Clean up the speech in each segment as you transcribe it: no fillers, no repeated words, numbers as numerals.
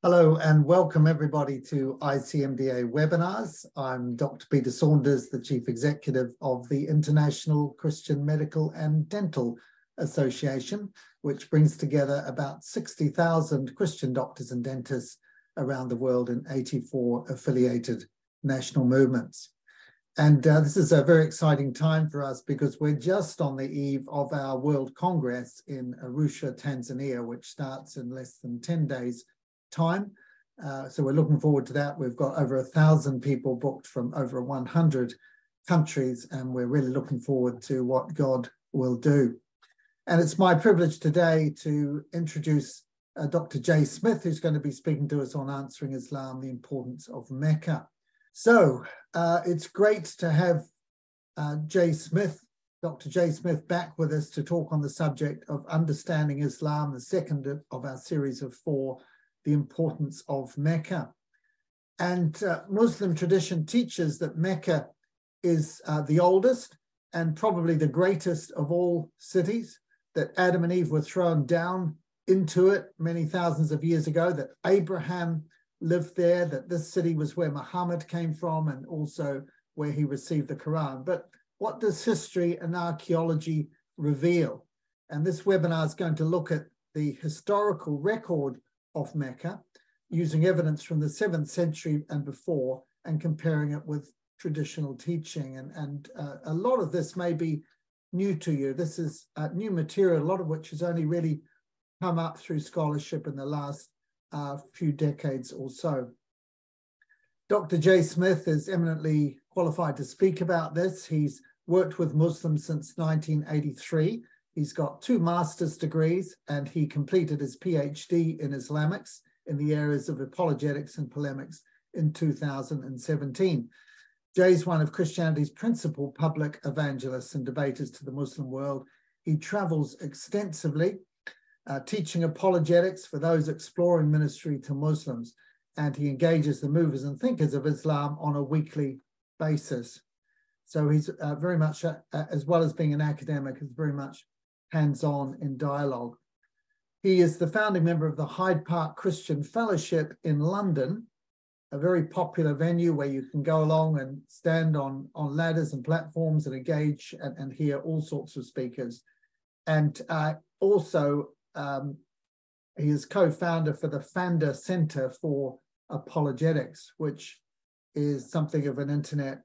Hello and welcome everybody to ICMDA webinars. I'm Dr. Peter Saunders, the Chief Executive of the International Christian Medical and Dental Association, which brings together about 60,000 Christian doctors and dentists around the world in 84 affiliated national movements. And this is a very exciting time for us because we're just on the eve of our World Congress in Arusha, Tanzania, which starts in less than 10 days time. So we're looking forward to that. We've got over 1,000 people booked from over 100 countries, and we're really looking forward to what God will do. And it's my privilege today to introduce Dr. Jay Smith, who's going to be speaking to us on Answering Islam, the Importance of Mecca. So it's great to have Jay Smith, Dr. Jay Smith, back with us to talk on the subject of Understanding Islam, the second of our series of 4, the importance of Mecca. And Muslim tradition teaches that Mecca is the oldest and probably the greatest of all cities, that Adam and Eve were thrown down into it many thousands of years ago, that Abraham lived there, that this city was where Muhammad came from and also where he received the Qur'an. But what does history and archaeology reveal? And this webinar is going to look at the historical record of Mecca, using evidence from the 7th century and before, and comparing it with traditional teaching. And a lot of this may be new to you. This is new material, a lot of which has only really come up through scholarship in the last few decades or so. Dr. Jay Smith is eminently qualified to speak about this. He's worked with Muslims since 1983. He's got 2 master's degrees, and he completed his PhD in Islamics in the areas of apologetics and polemics in 2017. Jay's one of Christianity's principal public evangelists and debaters to the Muslim world. He travels extensively, teaching apologetics for those exploring ministry to Muslims, and he engages the movers and thinkers of Islam on a weekly basis. So he's very much, as well as being an academic, is very much hands-on in dialogue. He is the founding member of the Hyde Park Christian Fellowship in London, a very popular venue where you can go along and stand on ladders and platforms and engage and hear all sorts of speakers. And also, he is co-founder for the Pfander Centre for Apologetics, which is something of an internet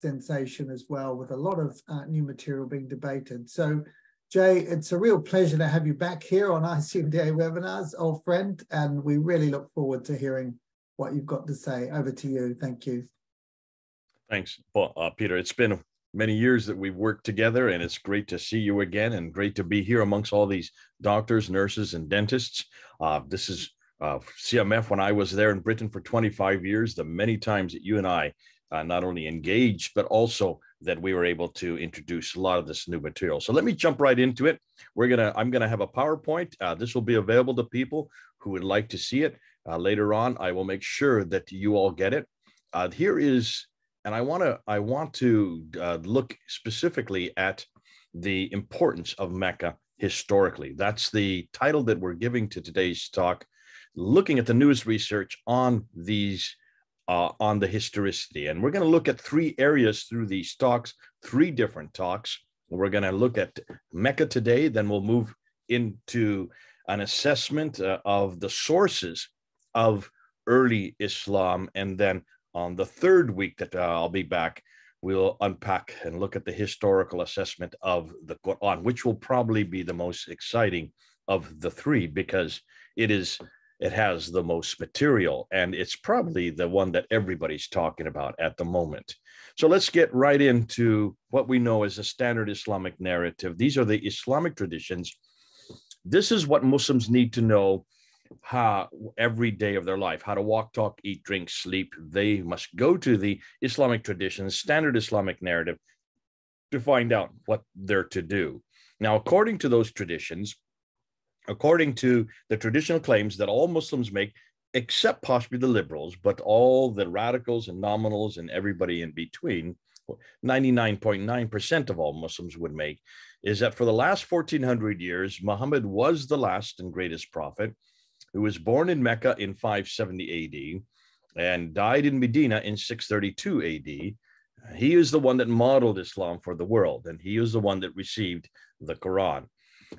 sensation as well, with a lot of new material being debated. So Jay, it's a real pleasure to have you back here on ICMDA webinars, old friend, and we really look forward to hearing what you've got to say. Over to you. Thank you. Thanks, Peter. It's been many years that we've worked together, and it's great to see you again and great to be here amongst all these doctors, nurses, and dentists. This is CMF when I was there in Britain for 25 years, the many times that you and I not only engaged, but also that we were able to introduce a lot of this new material. So let me jump right into it. I'm gonna have a PowerPoint. This will be available to people who would like to see it. Later on, I will make sure that you all get it. Here is, and I want to look specifically at the importance of Mecca historically. That's the title that we're giving to today's talk, looking at the newest research on these on the historicity. And we're going to look at 3 areas through these talks, 3 different talks. We're going to look at Mecca today, then we'll move into an assessment of the sources of early Islam. And then on the 3rd week that I'll be back, we'll unpack and look at the historical assessment of the Qur'an, which will probably be the most exciting of the 3 because it has the most material, and it's probably the one that everybody's talking about at the moment. So let's get right into what we know as a standard Islamic narrative. These are the Islamic traditions. This is what Muslims need to know how every day of their life, how to walk, talk, eat, drink, sleep. They must go to the Islamic traditions, standard Islamic narrative, to find out what they're to do. Now, according to those traditions, according to the traditional claims that all Muslims make, except possibly the liberals, but all the radicals and nominals and everybody in between, 99.9% of all Muslims would make, is that for the last 1400 years, Muhammad was the last and greatest prophet. who was born in Mecca in 570 AD and died in Medina in 632 AD. He is the one that modeled Islam for the world, and he is the one that received the Quran.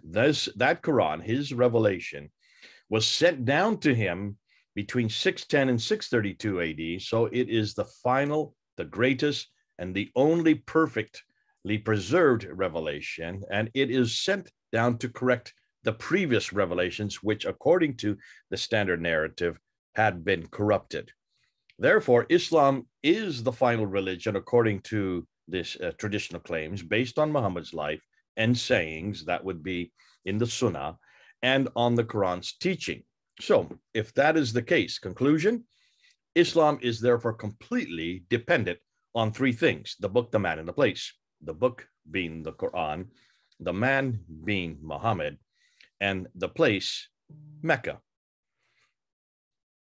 That Quran, his revelation, was sent down to him between 610 and 632 AD. So it is the final, the greatest, and the only perfectly preserved revelation. And it is sent down to correct the previous revelations, which, according to the standard narrative, had been corrupted. Therefore, Islam is the final religion, according to this traditional claims, based on Muhammad's life and sayings that would be in the Sunnah and on the Quran's teaching. So if that is the case, conclusion, Islam is therefore completely dependent on three things: the book, the man, and the place. The book being the Quran, the man being Muhammad, and the place, Mecca.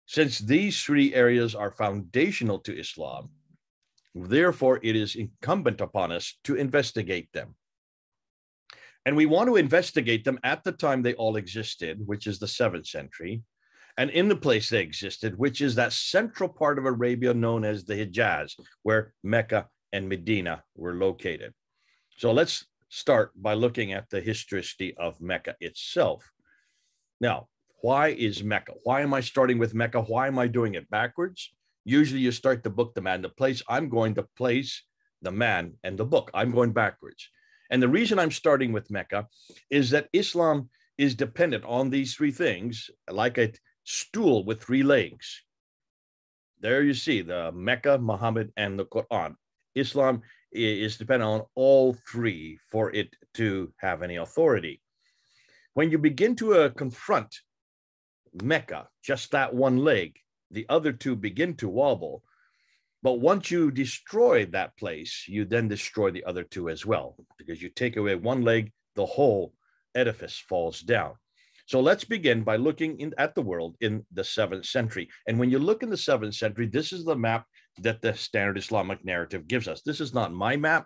Since these three areas are foundational to Islam, therefore it is incumbent upon us to investigate them. And we want to investigate them at the time they all existed, which is the 7th century, and in the place they existed, which is that central part of Arabia known as the Hijaz, where Mecca and Medina were located. So let's start by looking at the historicity of Mecca itself. Now, why is Mecca? Why am I starting with Mecca? Why am I doing it backwards? Usually you start the book, the man, the place. I'm going to place, the man, and the book. I'm going backwards. And the reason I'm starting with Mecca is that Islam is dependent on these three things, like a stool with three legs. There you see the Mecca, Muhammad, and the Quran. Islam is dependent on all three for it to have any authority. When you begin to confront Mecca, just that one leg, the other two begin to wobble. But once you destroy that place, you then destroy the other two as well, because you take away one leg, the whole edifice falls down. So let's begin by looking at the world in the 7th century. And when you look in the 7th century, this is the map that the standard Islamic narrative gives us. This is not my map.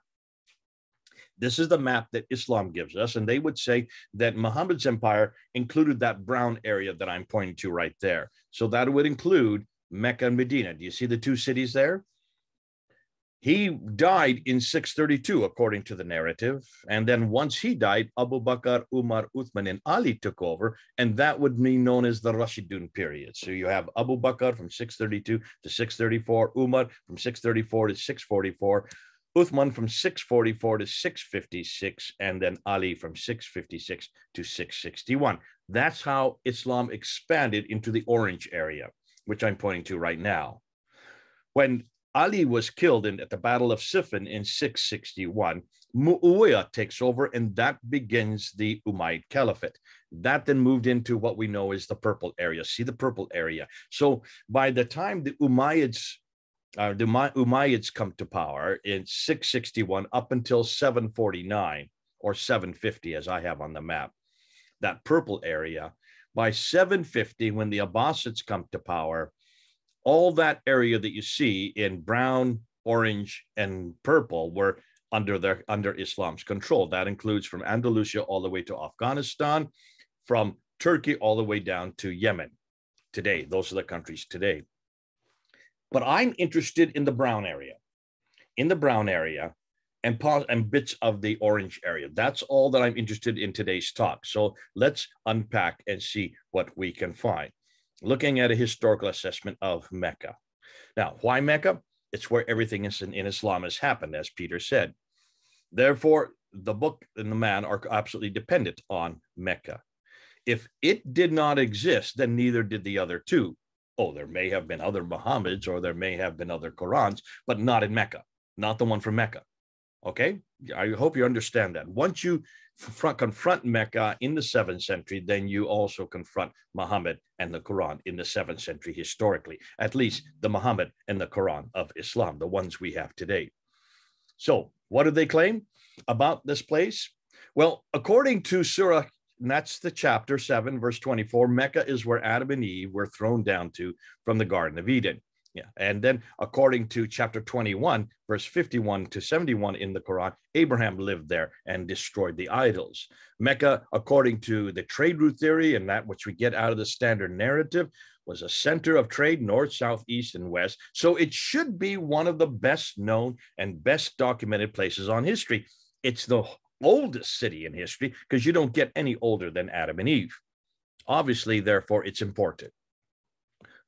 This is the map that Islam gives us. And they would say that Muhammad's empire included that brown area that I'm pointing to right there. So that would include Mecca and Medina. Do you see the two cities there? He died in 632, according to the narrative. And then once he died, Abu Bakr, Umar, Uthman, and Ali took over. And that would be known as the Rashidun period. So you have Abu Bakr from 632 to 634, Umar from 634 to 644, Uthman from 644 to 656, and then Ali from 656 to 661. That's how Islam expanded into the orange area, which I'm pointing to right now. When Ali was killed at the Battle of Siffin in 661, Muawiyah takes over, and that begins the Umayyad Caliphate. That then moved into what we know as the purple area. See the purple area. So by the time the Umayyads come to power in 661 up until 749 or 750, as I have on the map, that purple area, by 750, when the Abbasids come to power, all that area that you see in brown, orange, and purple were under Islam's control. That includes from Andalusia all the way to Afghanistan, from Turkey all the way down to Yemen today. Those are the countries today. But I'm interested in the brown area, and bits of the orange area. That's all that I'm interested in today's talk. So let's unpack and see what we can find. Looking at a historical assessment of Mecca. Now, why Mecca? It's where everything in Islam has happened, as Peter said. Therefore, the book and the man are absolutely dependent on Mecca. If it did not exist, then neither did the other two. Oh, there may have been other Muhammads or there may have been other Qurans, but not in Mecca, not the one from Mecca. Okay, I hope you understand that. Once you confront Mecca in the 7th century, then you also confront Muhammad and the Quran in the 7th century historically, at least the Muhammad and the Quran of Islam, the ones we have today. So what do they claim about this place? Well, according to Surah, and that's the chapter 7, verse 24, Mecca is where Adam and Eve were thrown down to from the Garden of Eden. Yeah. And then according to chapter 21, verse 51 to 71 in the Quran, Abraham lived there and destroyed the idols. Mecca, according to the trade route theory and that which we get out of the standard narrative, was a center of trade, north, south, east, and west. So it should be one of the best known and best documented places on history. It's the oldest city in history because you don't get any older than Adam and Eve. Obviously, therefore, it's important.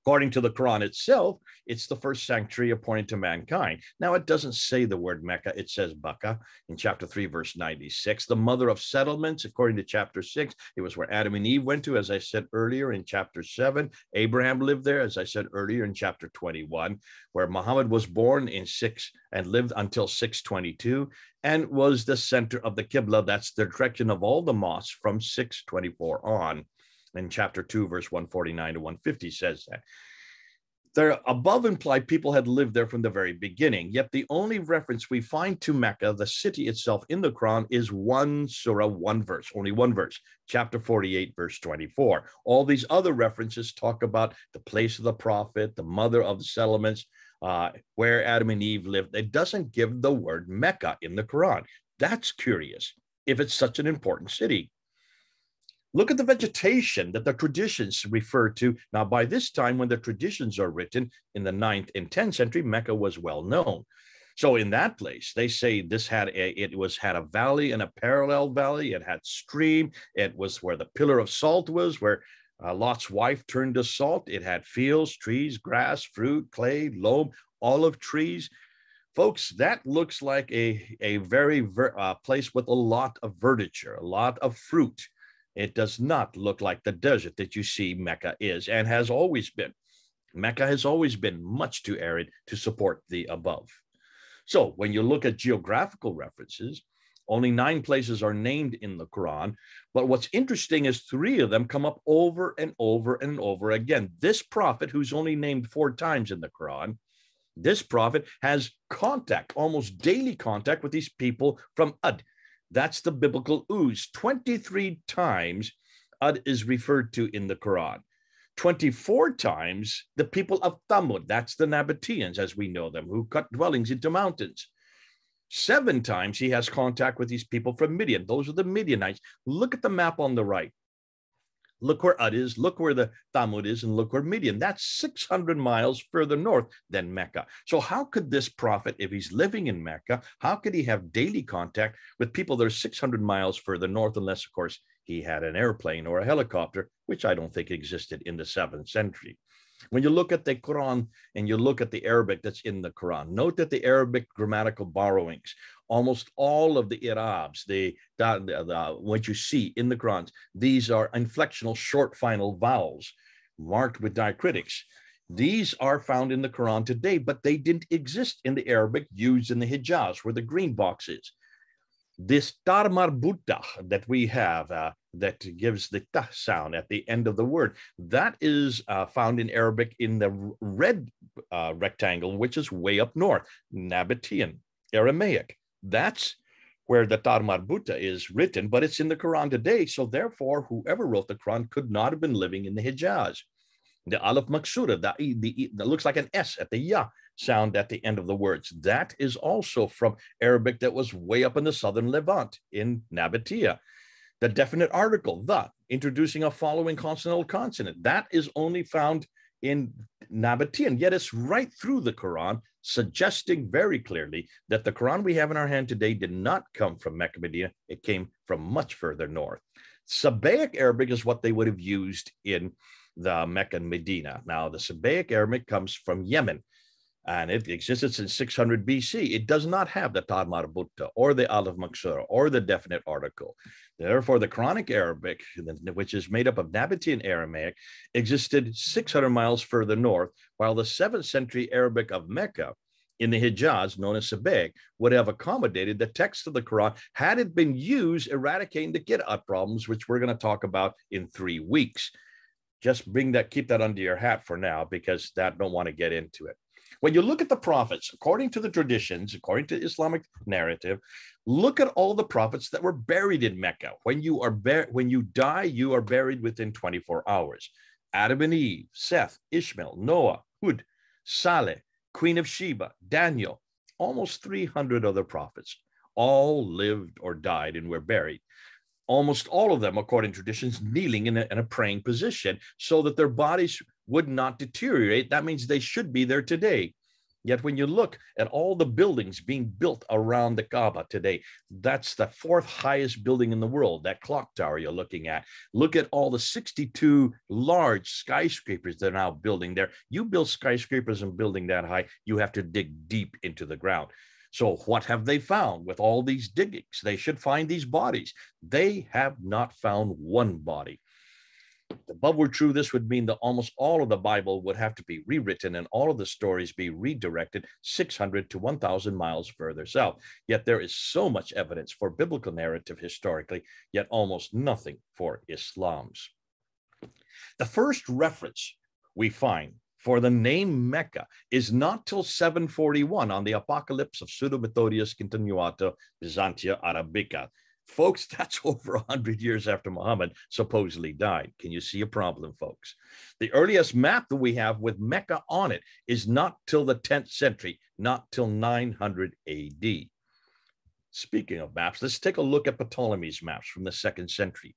According to the Quran itself, it's the first sanctuary appointed to mankind. Now, it doesn't say the word Mecca. It says Bakka in chapter 3, verse 96. The mother of settlements, according to chapter 6, it was where Adam and Eve went to, as I said earlier in chapter 7. Abraham lived there, as I said earlier in chapter 21, where Muhammad was born in 6 and lived until 622 and was the center of the Qibla. That's the direction of all the mosques from 624 on. In chapter 2, verse 149 to 150 says that. The above implied people had lived there from the very beginning, yet the only reference we find to Mecca, the city itself, in the Quran is one surah, one verse, only one verse, chapter 48, verse 24. All these other references talk about the place of the prophet, the mother of the settlements, where Adam and Eve lived. It doesn't give the word Mecca in the Quran. That's curious if it's such an important city. Look at the vegetation that the traditions refer to. Now, by this time, when the traditions are written in the 9th and 10th century, Mecca was well known. So in that place, they say this had a valley and a parallel valley. It had stream. It was where the pillar of salt was, where Lot's wife turned to salt. It had fields, trees, grass, fruit, clay, loam, olive trees. Folks, that looks like a very place with a lot of verdure, a lot of fruit. It does not look like the desert that you see Mecca is and has always been. Mecca has always been much too arid to support the above. So when you look at geographical references, only 9 places are named in the Quran. But what's interesting is 3 of them come up over and over and over again. This prophet, who's only named 4 times in the Quran, this prophet has contact, almost daily contact with these people from Ad. That's the biblical Uz. 23 times Ad is referred to in the Quran. 24 times the people of Thamud, that's the Nabateans as we know them, who cut dwellings into mountains. 7 times he has contact with these people from Midian. Those are the Midianites. Look at the map on the right. Look where Ad is, look where the Thamud is, and look where Midian. That's 600 miles further north than Mecca. So how could this prophet, if he's living in Mecca, how could he have daily contact with people that are 600 miles further north, unless, of course, he had an airplane or a helicopter, which I don't think existed in the 7th century. When you look at the Quran and you look at the Arabic that's in the Quran, note that the Arabic grammatical borrowings, almost all of the i'rabs, what you see in the Quran, these are inflectional short final vowels marked with diacritics. These are found in the Quran today, but they didn't exist in the Arabic used in the Hijaz, where the green box is. This tar marbuta that we have that gives the ta sound at the end of the word, that is found in Arabic in the red rectangle, which is way up north, Nabatean, Aramaic. That's where the tar marbuta is written, but it's in the Quran today. So therefore, whoever wrote the Quran could not have been living in the Hijaz. The alif maksura, that looks like an S at the ya sound at the end of the words. That is also from Arabic that was way up in the southern Levant in Nabatea. The definite article, the, introducing a following consonantal consonant, that is only found in Nabatean, yet it's right through the Quran, suggesting very clearly that the Quran we have in our hand today did not come from Mecca, Medina. It came from much further north. Sabbaic Arabic is what they would have used in the Mecca and Medina. Now, the Sabbaic Arabic comes from Yemen, and it existed since 600 BC. It does not have the Tar Marbuta or the Alif Maksura or the definite article. Therefore, the Quranic Arabic, which is made up of Nabatean Aramaic, existed 600 miles further north, while the 7th century Arabic of Mecca in the Hijaz, known as Sabbaic, would have accommodated the text of the Quran had it been used eradicating the Qira'at problems, which we're going to talk about in 3 weeks. Just keep that under your hat for now, because I don't want to get into it. When you look at the prophets, according to the traditions, according to Islamic narrative, look at all the prophets that were buried in Mecca. When you die, you are buried within 24 hours. Adam and Eve, Seth, Ishmael, Noah, Hud, Saleh, Queen of Sheba, Daniel, almost 300 other prophets, all lived or died and were buried. Almost all of them, according to traditions, kneeling in a praying position so that their bodies would not deteriorate. That means they should be there today. Yet when you look at all the buildings being built around the Kaaba today, that's the fourth highest building in the world, that clock tower you're looking at. Look at all the 62 large skyscrapers they're now building there. You build skyscrapers and building that high, you have to dig deep into the ground. So what have they found with all these diggings? They should find these bodies. They have not found one body. If the above were true, this would mean that almost all of the Bible would have to be rewritten and all of the stories be redirected 600 to 1,000 miles further south. Yet there is so much evidence for biblical narrative historically, yet almost nothing for Islam's. The first reference we find for the name Mecca is not till 741 on the Apocalypse of Pseudo-Methodius Continuato Byzantia Arabica. Folks, that's over 100 years after Muhammad supposedly died. Can you see a problem, folks? The earliest map that we have with Mecca on it is not till the 10th century, not till 900 AD. Speaking of maps, let's take a look at Ptolemy's maps from the 2nd century.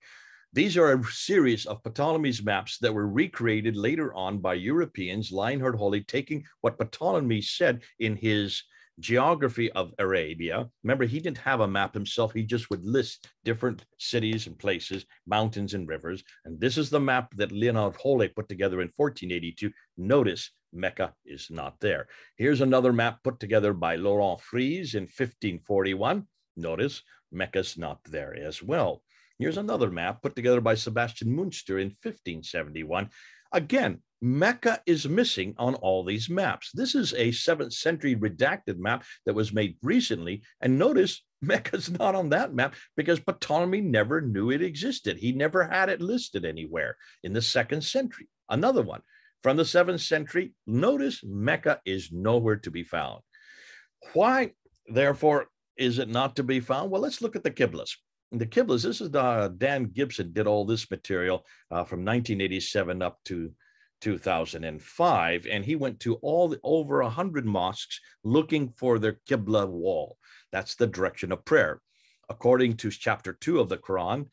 These are a series of Ptolemy's maps that were recreated later on by Europeans, Leinhard Holy, taking what Ptolemy said in his geography of Arabia. Remember, he didn't have a map himself. He just would list different cities and places, mountains and rivers. And this is the map that Leonhard Holle put together in 1482. Notice Mecca is not there. Here's another map put together by Laurent Fries in 1541. Notice Mecca's not there as well. Here's another map put together by Sebastian Münster in 1571. Again, Mecca is missing on all these maps. This is a 7th century redacted map that was made recently. And notice Mecca's not on that map because Ptolemy never knew it existed. He never had it listed anywhere in the 2nd century. Another one from the 7th century. Notice Mecca is nowhere to be found. Why, therefore, is it not to be found? Well, let's look at the Qiblas. The Qiblas, this is Dan Gibson did all this material from 1987 up to 2005, and he went to over 100 mosques looking for their Qibla wall. That's the direction of prayer. According to chapter 2 of the Quran,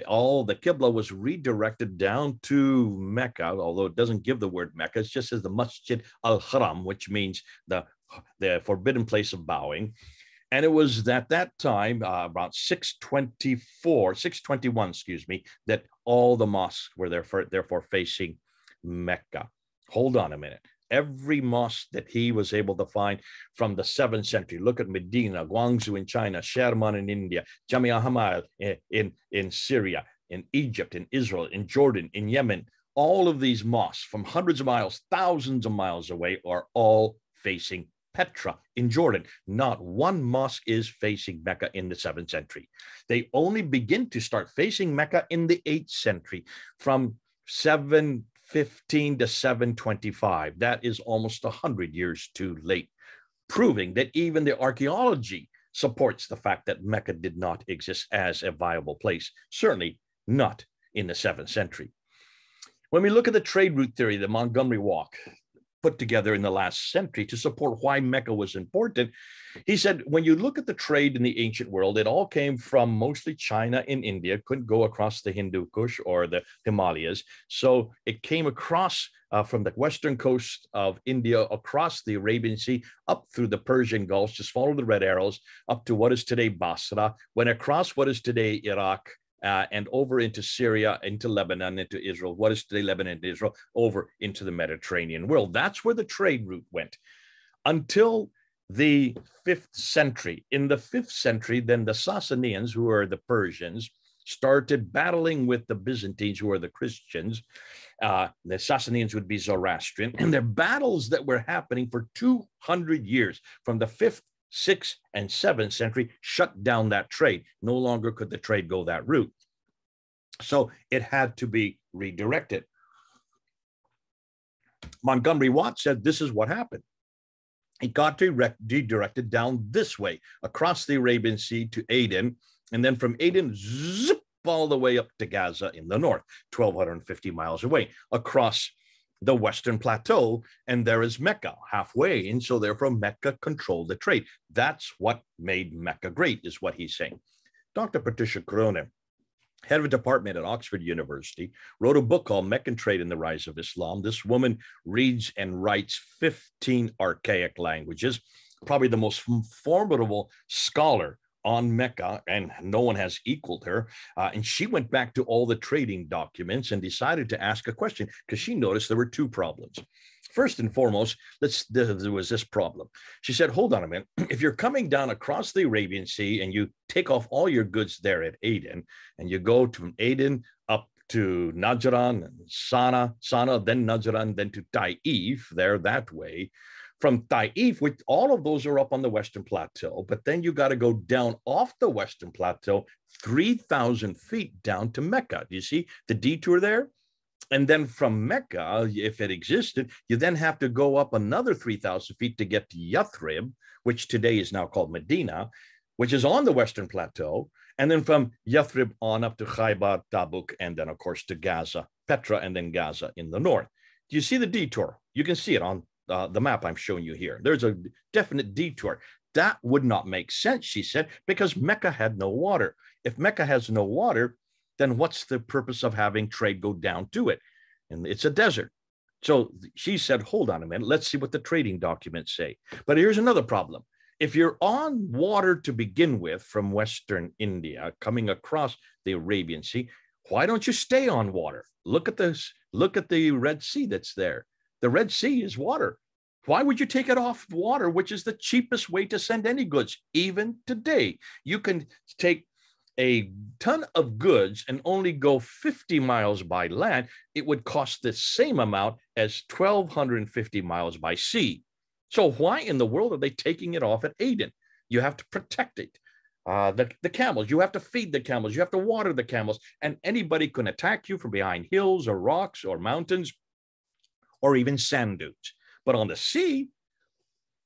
all the Qibla was redirected down to Mecca, although it doesn't give the word Mecca. It just says the Masjid al-Haram, which means the forbidden place of bowing. And it was at that time, about 621, that all the mosques were therefore facing Mecca. Hold on a minute. Every mosque that he was able to find from the 7th century, look at Medina, Guangzhou in China, Sherman in India, Jamia Hamal in Syria, in Egypt, in Israel, in Jordan, in Yemen, all of these mosques from hundreds of miles, thousands of miles away are all facing Petra in Jordan. Not one mosque is facing Mecca in the 7th century. They only begin to start facing Mecca in the 8th century, from 715 to 725. That is almost 100 years too late, proving that even the archaeology supports the fact that Mecca did not exist as a viable place, certainly not in the 7th century. When we look at the trade route theory, the Montgomery Walk, put together in the last century to support why Mecca was important. He said, when you look at the trade in the ancient world, it all came from mostly China and India, couldn't go across the Hindu Kush or the Himalayas. So it came across from the western coast of India, across the Arabian Sea, up through the Persian Gulf, just follow the red arrows, up to what is today Basra, went across what is today Iraq, and over into Syria, into Lebanon, into Israel, what is today Lebanon, into Israel, over into the Mediterranean world. That's where the trade route went until the 5th century. In the 5th century, then the Sassanians, who are the Persians, started battling with the Byzantines, who are the Christians. The Sassanians would be Zoroastrian, and their battles that were happening for 200 years, from the 5th, 6th, and 7th century, shut down that trade. No longer could the trade go that route. So it had to be redirected. Montgomery Watt said this is what happened. It got redirected down this way, across the Arabian Sea to Aden, and then from Aden, zip, all the way up to Gaza in the north, 1,250 miles away, across the Western Plateau, and there is Mecca halfway. And so therefore Mecca controlled the trade. That's what made Mecca great, is what he's saying. Dr. Patricia Crone, head of a department at Oxford University, wrote a book called Meccan Trade and the Rise of Islam. This woman reads and writes 15 archaic languages, probably the most formidable scholar on Mecca, and no one has equaled her. And she went back to all the trading documents and decided to ask a question because she noticed there were two problems. First and foremost, there was this problem. She said, hold on a minute. If you're coming down across the Arabian Sea and you take off all your goods there at Aden, and you go from Aden up to Najran and Sana, then Najran, then to Taif, there that way. From Taif, which all of those are up on the Western Plateau, but then you got to go down off the Western Plateau 3,000 feet down to Mecca. Do you see the detour there? And then from Mecca, if it existed, you then have to go up another 3,000 feet to get to Yathrib, which today is now called Medina, which is on the Western Plateau. And then from Yathrib on up to Khaybar, Tabuk, and then, of course, to Gaza, Petra, and then Gaza in the north. Do you see the detour? You can see it on the map I'm showing you here. There's a definite detour. That would not make sense, she said, because Mecca had no water. If Mecca has no water, then what's the purpose of having trade go down to it? And it's a desert. So she said, hold on a minute, let's see what the trading documents say. But here's another problem. If you're on water to begin with from Western India, coming across the Arabian Sea, why don't you stay on water? Look at this. Look at the Red Sea that's there. The Red Sea is water. Why would you take it off water, which is the cheapest way to send any goods? Even today, you can take a ton of goods and only go 50 miles by land. It would cost the same amount as 1,250 miles by sea. So why in the world are they taking it off at Aden? You have to protect it. The camels, you have to feed the camels, you have to water the camels, and anybody can attack you from behind hills or rocks or mountains or even sand dunes. But on the sea,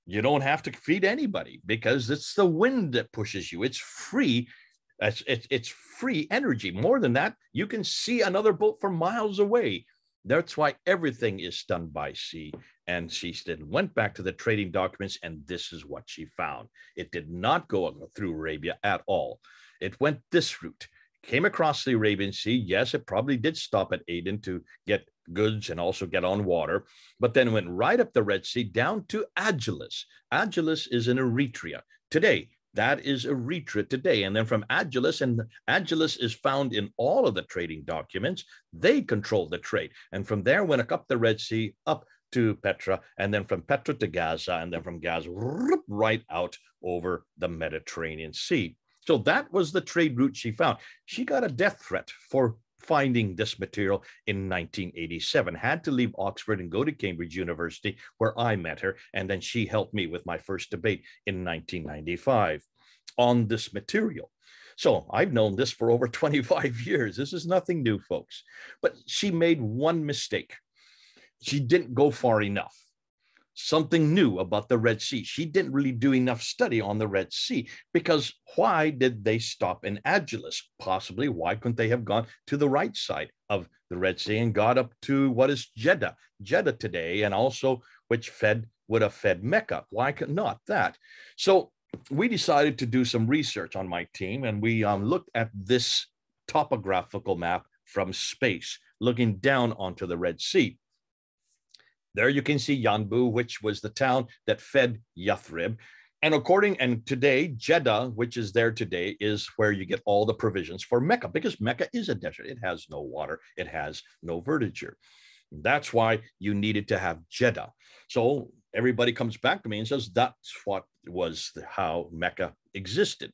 you don't have to feed anybody because it's the wind that pushes you. It's free. It's free energy. More than that, you can see another boat from miles away. That's why everything is done by sea. And she went back to the trading documents, and this is what she found. It did not go through Arabia at all. It went this route, came across the Arabian Sea. Yes, it probably did stop at Aden to get goods and also get on water, but then went right up the Red Sea down to Agilis. Agilis is in Eritrea today. That is Eritrea today. And then from Agilis, and Agilis is found in all of the trading documents, they control the trade. And from there went up the Red Sea, up to Petra, and then from Petra to Gaza, and then from Gaza right out over the Mediterranean Sea. So that was the trade route she found. She got a death threat for finding this material in 1987, had to leave Oxford and go to Cambridge University, where I met her. And then she helped me with my first debate in 1995 on this material. So I've known this for over 25 years. This is nothing new, folks. But she made one mistake. She didn't go far enough. Something new about the Red Sea. She didn't really do enough study on the Red Sea, because why did they stop in Agilis? Possibly, why couldn't they have gone to the right side of the Red Sea and got up to what is Jeddah today, and also which would have fed Mecca? Why could not that? So we decided to do some research on my team, and we looked at this topographical map from space, looking down onto the Red Sea. There you can see Yanbu, which was the town that fed Yathrib. And today, Jeddah, which is there today, is where you get all the provisions for Mecca, because Mecca is a desert. It has no water. It has no verdure. That's why you needed to have Jeddah. So everybody comes back to me and says, that's what was how Mecca existed.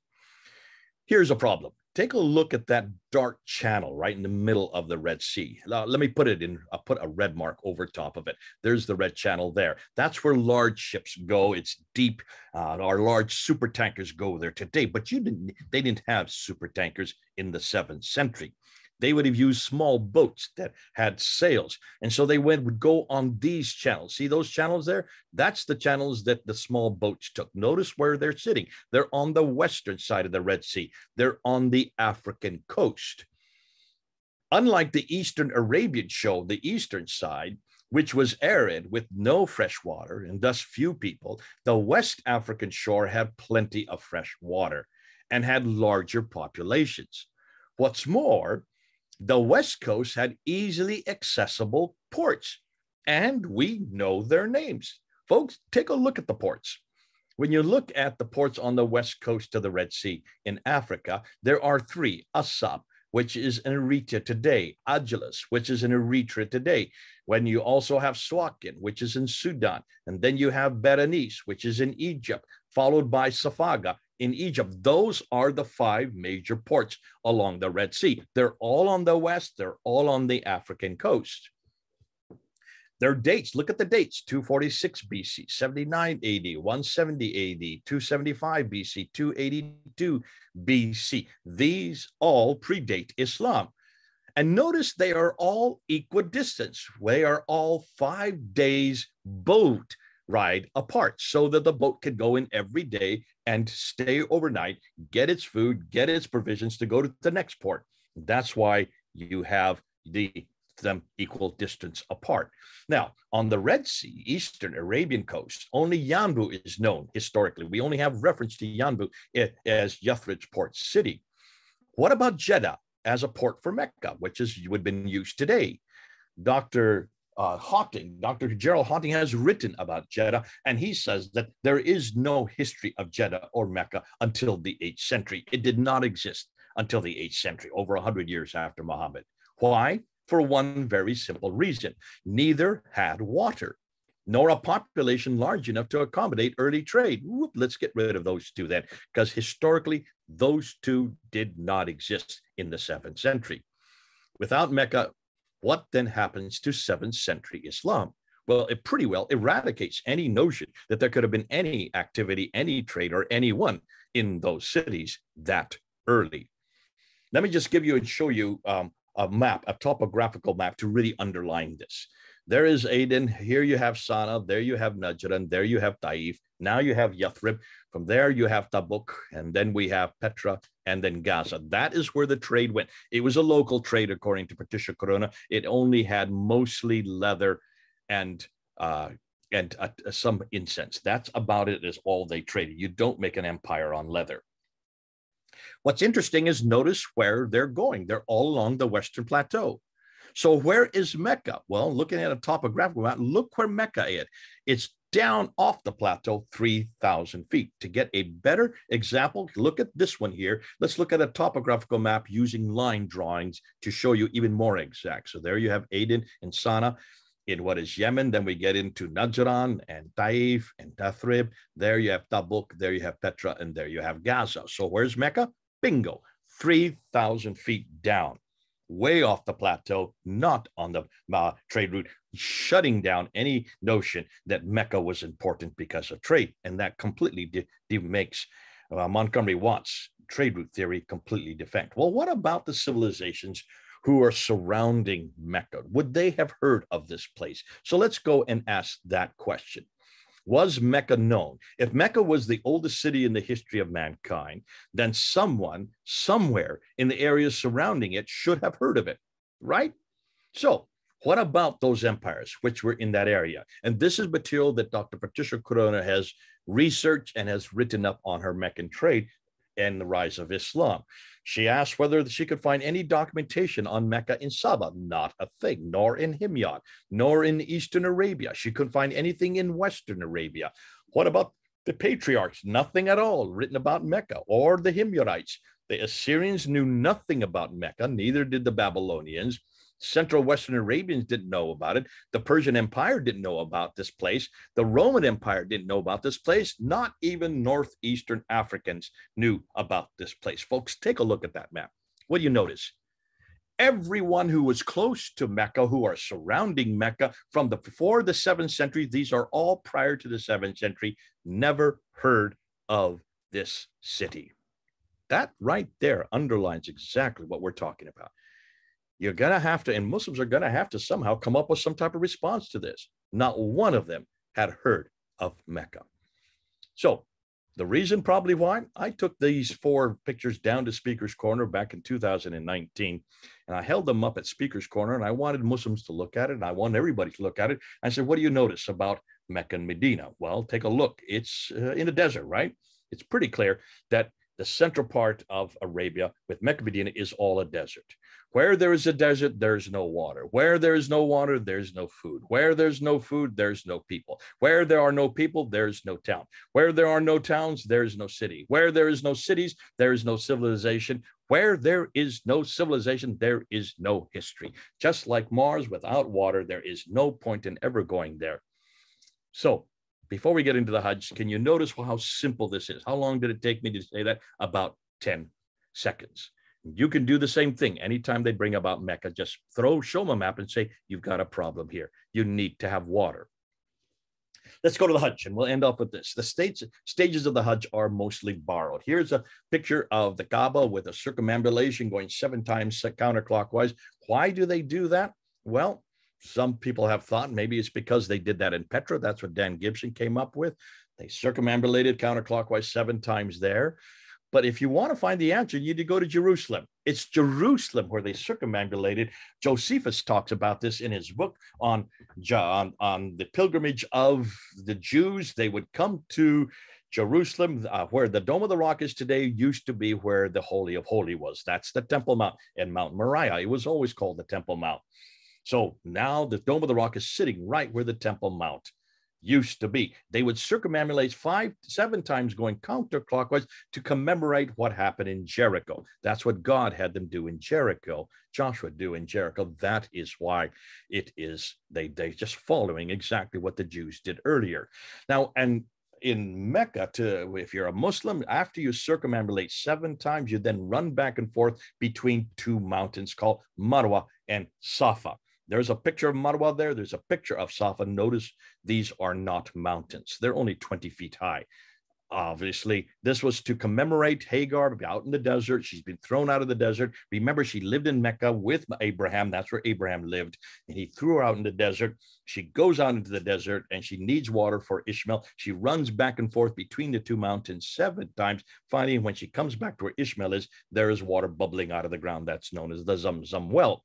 Here's a problem. Take a look at that dark channel right in the middle of the Red Sea. Let me put it in, I'll put a red mark over top of it. There's the red channel there. That's where large ships go. It's deep. Our large super tankers go there today, but they didn't have super tankers in the 7th century. They would have used small boats that had sails. And so they would go on these channels. See those channels there? That's the channels that the small boats took. Notice where they're sitting. They're on the western side of the Red Sea. They're on the African coast. Unlike the Eastern Arabian show, the eastern side, which was arid with no fresh water and thus few people, the West African shore had plenty of fresh water and had larger populations. What's more, the West Coast had easily accessible ports, and we know their names. Folks, take a look at the ports. When you look at the ports on the West Coast of the Red Sea in Africa, there are three: Assab, which is in Eritrea today; Agilis, which is in Eritrea today. When you also have Suakin, which is in Sudan, and then you have Berenice, which is in Egypt, followed by Safaga in Egypt. Those are the five major ports along the Red Sea. They're all on the west, they're all on the African coast. Their dates, look at the dates: 246 BC, 79 AD, 170 AD, 275 BC, 282 BC. These all predate Islam. And notice they are all equidistant. They are all 5 days boat ride apart, so that the boat could go in every day and stay overnight, get its food, get its provisions to go to the next port. That's why you have them equal distance apart. Now, on the Red Sea, Eastern Arabian coast, only Yanbu is known historically. We only have reference to Yanbu as Yathrib's port city. What about Jeddah as a port for Mecca, which would have been used today? Dr. Gerald Hawting has written about Jeddah, and he says that there is no history of Jeddah or Mecca until the 8th century. It did not exist until the 8th century, over 100 years after Muhammad. Why? For one very simple reason: neither had water, nor a population large enough to accommodate early trade. Let's get rid of those two then, because historically, those two did not exist in the 7th century. Without Mecca, what then happens to 7th century Islam? Well, it pretty well eradicates any notion that there could have been any activity, any trade, or anyone in those cities that early. Let me just give you and show you a map, a topographical map to really underline this. There is Aden, here you have Sana'a, there you have Najran, there you have Taif, now you have Yathrib, from there you have Tabuk, and then we have Petra, and then Gaza. That is where the trade went. It was a local trade, according to Patricia Corona. It only had mostly leather and some incense. That's about it, is all they traded. You don't make an empire on leather. What's interesting is notice where they're going. They're all along the Western Plateau. So where is Mecca? Well, looking at a topographical map, look where Mecca is. It's down off the plateau 3,000 feet. To get a better example, look at this one here. Let's look at a topographical map using line drawings to show you even more exact. So there you have Aden and Sana'a in what is Yemen. Then we get into Najran and Taif and Yathrib. There you have Tabuk, there you have Petra, and there you have Gaza. So where's Mecca? Bingo, 3,000 feet down, way off the plateau, not on the trade route, shutting down any notion that Mecca was important because of trade. And that completely makes Montgomery Watt's trade route theory completely defect. Well, what about the civilizations who are surrounding Mecca? Would they have heard of this place? So let's go and ask that question. Was Mecca known? If Mecca was the oldest city in the history of mankind, then someone somewhere in the areas surrounding it should have heard of it, right? So what about those empires which were in that area? And this is material that Dr. Patricia Corona has researched and has written up on her Meccan trade and the rise of Islam. She asked whether she could find any documentation on Mecca in Saba. Not a thing, nor in Himyar, nor in Eastern Arabia. She couldn't find anything in Western Arabia. What about the patriarchs? Nothing at all written about Mecca, or the Himyarites. The Assyrians knew nothing about Mecca, neither did the Babylonians. Central Western Arabians didn't know about it. The Persian Empire didn't know about this place. The Roman Empire didn't know about this place. Not even Northeastern Africans knew about this place. Folks, take a look at that map. What do you notice? Everyone who was close to Mecca, who are surrounding Mecca from before the 7th century, these are all prior to the 7th century, never heard of this city. That right there underlines exactly what we're talking about. You're going to have to, and Muslims are going to have to somehow come up with some type of response to this. Not one of them had heard of Mecca. So The reason probably why I took these 4 pictures down to Speaker's Corner back in 2019, and I held them up at Speaker's Corner, and I wanted Muslims to look at it, and I wanted everybody to look at it. I said, what do you notice about Mecca and Medina? Well, take a look. It's in the desert, right? It's pretty clear that the central part of Arabia with Mecca and Medina is all a desert. Where there is a desert, there's no water. Where there is no water, there's no food. Where there's no food, there's no people. Where there are no people, there's no town. Where there are no towns, there's no city. Where there is no cities, there is no civilization. Where there is no civilization, there is no history. Just like Mars, without water, there is no point in ever going there. So before we get into the Hajj, can you notice how simple this is? How long did it take me to say that? About 10 seconds. You can do the same thing. Anytime they bring about Mecca, just show them a map and say, you've got a problem here. You need to have water. Let's go to the Hajj, and we'll end off with this. The stages of the Hajj are mostly borrowed. Here's a picture of the Kaaba with a circumambulation going 7 times counterclockwise. Why do they do that? Well, some people have thought maybe it's because they did that in Petra. That's what Dan Gibson came up with. They circumambulated counterclockwise 7 times there. But if you want to find the answer, you need to go to Jerusalem. It's Jerusalem where they circumambulated. Josephus talks about this in his book on the pilgrimage of the Jews. They would come to Jerusalem, where the Dome of the Rock is today, used to be where the Holy of Holies was. That's the Temple Mount and Mount Moriah. It was always called the Temple Mount. So now the Dome of the Rock is sitting right where the Temple Mount used to be. They would circumambulate 7 times going counterclockwise to commemorate what happened in Jericho. That's what God had them do in Jericho, Joshua do in Jericho. That is why it is, they just following exactly what the Jews did earlier. Now, and in Mecca, if you're a Muslim, after you circumambulate 7 times, you then run back and forth between 2 mountains called Marwa and Safa. There's a picture of Marwa there. There's a picture of Safa. Notice these are not mountains. They're only 20 feet high. Obviously, this was to commemorate Hagar out in the desert. She's been thrown out of the desert. Remember, she lived in Mecca with Abraham. That's where Abraham lived. And he threw her out in the desert. She goes out into the desert and she needs water for Ishmael. She runs back and forth between the 2 mountains 7 times. Finally, when she comes back to where Ishmael is, there is water bubbling out of the ground. That's known as the Zamzam well.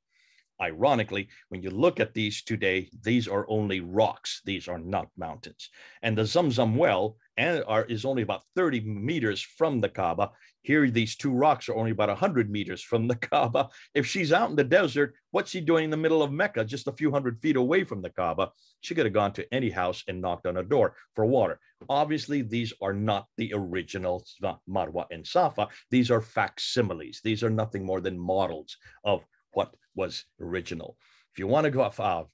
Ironically, when you look at these today, these are only rocks. These are not mountains. And the Zamzam well is only about 30 meters from the Kaaba. Here, these 2 rocks are only about 100 meters from the Kaaba. If she's out in the desert, what's she doing in the middle of Mecca, just a few hundred feet away from the Kaaba? She could have gone to any house and knocked on a door for water. Obviously, these are not the original Marwa and Safa. These are facsimiles. These are nothing more than models of what was original. If you want to go off,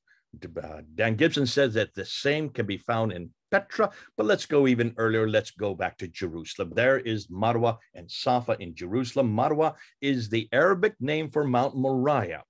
Dan Gibson says that the same can be found in Petra, but let's go even earlier. Let's go back to Jerusalem. There is Marwa and Safa in Jerusalem. Marwa is the Arabic name for Mount Moriah.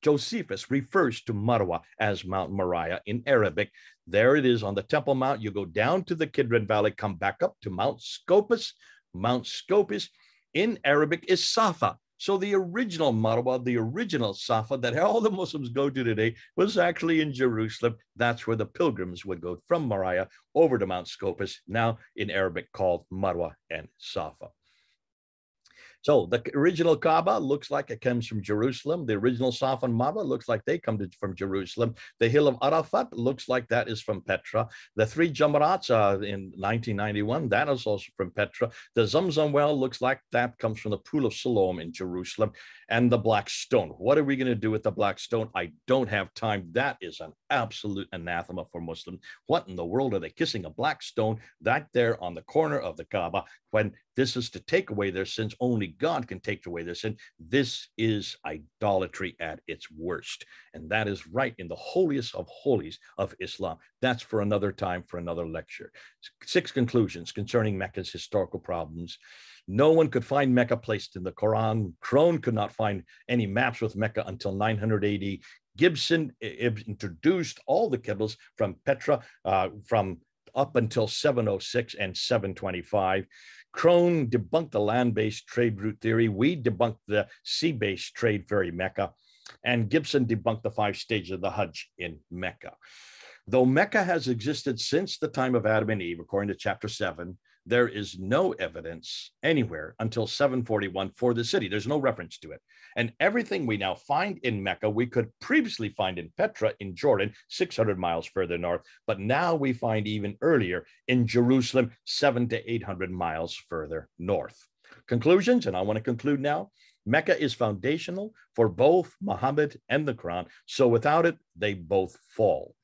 Josephus refers to Marwa as Mount Moriah in Arabic. There it is on the Temple Mount. You go down to the Kidron Valley, come back up to Mount Scopus. Mount Scopus in Arabic is Safa. So the original Marwa, the original Safa that all the Muslims go to today was actually in Jerusalem. That's where the pilgrims would go from Moriah over to Mount Scopus, now in Arabic called Marwa and Safa. So the original Kaaba looks like it comes from Jerusalem. The original Safa and Marwa looks like they come from Jerusalem. The hill of Arafat looks like that is from Petra. The 3 Jamarats in 1991, that is also from Petra. The Zamzam well looks like that comes from the Pool of Siloam in Jerusalem. And the black stone. What are we going to do with the black stone? I don't have time. That is an absolute anathema for Muslims. What in the world are they kissing a black stone right there on the corner of the Kaaba when this is to take away their sins? Only God can take away their sin. This is idolatry at its worst. And that is right in the holiest of holies of Islam. That's for another time, for another lecture. 6 conclusions concerning Mecca's historical problems. No one could find Mecca placed in the Qur'an. Crone could not find any maps with Mecca until 900 AD. Gibson introduced all the Qiblas from Petra from up until 706 and 725. Crone debunked the land-based trade route theory. We debunked the sea-based trade ferry Mecca. And Gibson debunked the 5 stages of the Hajj in Mecca. Though Mecca has existed since the time of Adam and Eve, according to chapter 7, There is no evidence anywhere until 741 for the city. There's no reference to it. And everything we now find in Mecca, we could previously find in Petra in Jordan, 600 miles further north, but now we find even earlier in Jerusalem, 700 to 800 miles further north. Conclusions, and I want to conclude now. Mecca is foundational for both Muhammad and the Quran, so without it, they both fall.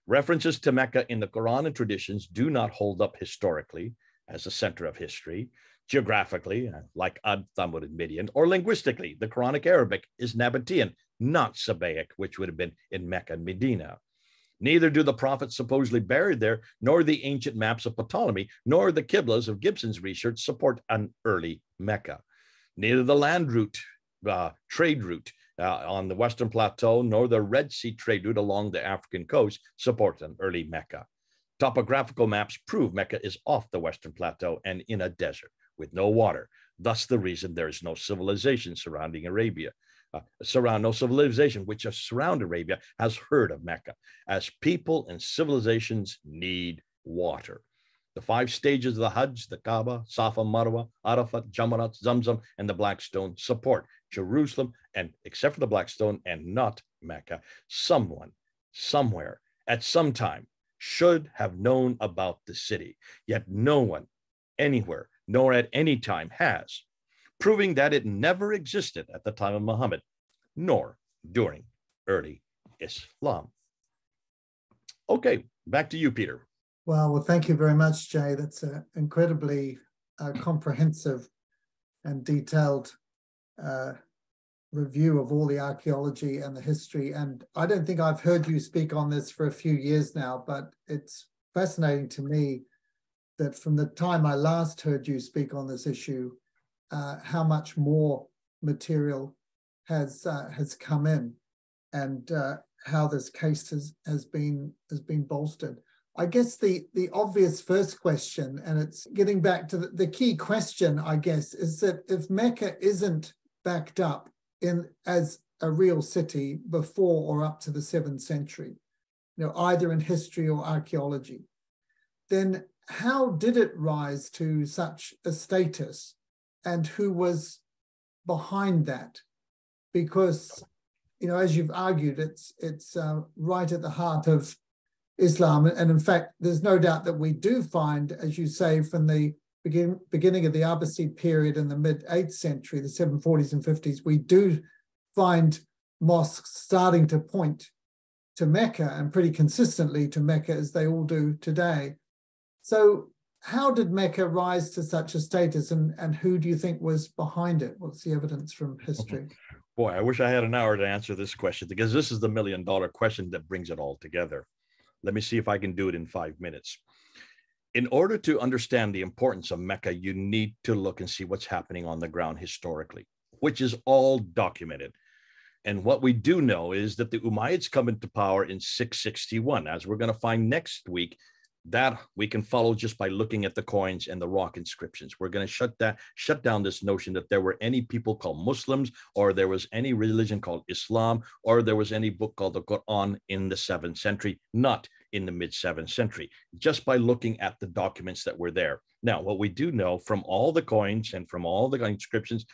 References to Mecca in the Quran and traditions do not hold up historically as a center of history, geographically, like Ad, Thamud, and Midian, or linguistically. The Quranic Arabic is Nabatean, not Sabaic, which would have been in Mecca and Medina. Neither do the prophets supposedly buried there, nor the ancient maps of Ptolemy, nor the Qiblas of Gibson's research support an early Mecca. Neither the land route, trade route, on the Western Plateau, nor the Red Sea trade route along the African coast support an early Mecca. Topographical maps prove Mecca is off the Western Plateau and in a desert with no water. Thus, the reason there is no civilization surrounding Arabia. No civilization which has surrounded Arabia has heard of Mecca, as people and civilizations need water. The 5 stages of the Hajj, the Kaaba, Safa, Marwa, Arafat, Jamarat, Zamzam, and the Black Stone support Jerusalem, and except for the Black Stone and not Mecca, someone, somewhere, at some time, should have known about the city, yet no one, anywhere, nor at any time has, proving that it never existed at the time of Muhammad, nor during early Islam. Okay, back to you, Peter. Well, thank you very much, Jay. That's an incredibly comprehensive and detailed review of all the archaeology and the history. And I don't think I've heard you speak on this for a few years now, but it's fascinating to me that from the time I last heard you speak on this issue, how much more material has come in, and how this case has been bolstered. I guess the obvious first question, and it's getting back to the key question, I guess, is that if Mecca isn't backed up as a real city before or up to the 7th century, either in history or archaeology, then how did it rise to such a status, and who was behind that? Because, as you've argued, it's right at the heart of Islam. And in fact, there's no doubt that we do find, as you say, from the beginning of the Abbasid period in the mid-8th century, the 740s and 50s, we do find mosques starting to point to Mecca, and pretty consistently to Mecca, as they all do today. So how did Mecca rise to such a status, and who do you think was behind it? What's the evidence from history? Boy, I wish I had an hour to answer this question, because this is the million-dollar question that brings it all together. Let me see if I can do it in 5 minutes. In order to understand the importance of Mecca, you need to look and see what's happening on the ground historically, which is all documented. And what we do know is that the Umayyads come into power in 661, as we're going to find next week. That we can follow just by looking at the coins and the rock inscriptions. We're going to shut down this notion that there were any people called Muslims, or there was any religion called Islam, or there was any book called the Qur'an in the 7th century, not in the mid-7th century, just by looking at the documents that were there. Now, what we do know from all the coins and from all the inscriptions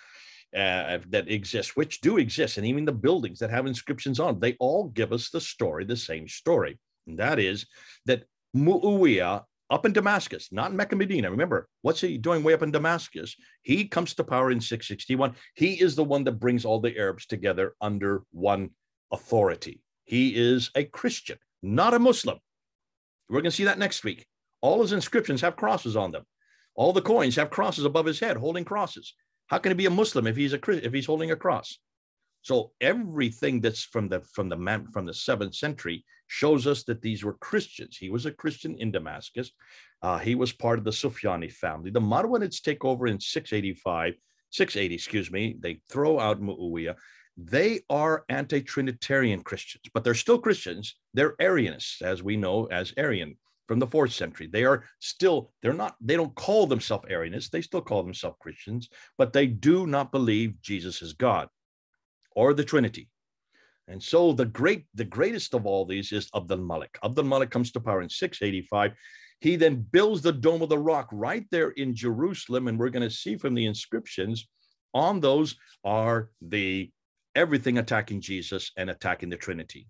that exist, which do exist, and even the buildings that have inscriptions on, they all give us the same story. And that is that Muawiyah, up in Damascus, not in Mecca, Medina. Remember, what's he doing way up in Damascus? He comes to power in 661. He is the one that brings all the Arabs together under one authority. He is a Christian, not a Muslim. We're going to see that next week. All his inscriptions have crosses on them. All the coins have crosses above his head, holding crosses. How can he be a Muslim if he's holding a cross? So everything that's from the 7th century shows us that these were Christians. He was a Christian in Damascus. He was part of the Sufyani family. The Marwanids take over in 680. They throw out Muawiyah. They are anti-Trinitarian Christians, but they're still Christians. They're Arianists, as we know as Arian from the 4th century. They don't call themselves Arianists. They still call themselves Christians, but they do not believe Jesus is God or the Trinity. And so the greatest of all these is Abd al-Malik. Abd al-Malik comes to power in 685. He then builds the Dome of the Rock right there in Jerusalem. And we're going to see from the inscriptions on those are everything attacking Jesus and attacking the Trinity.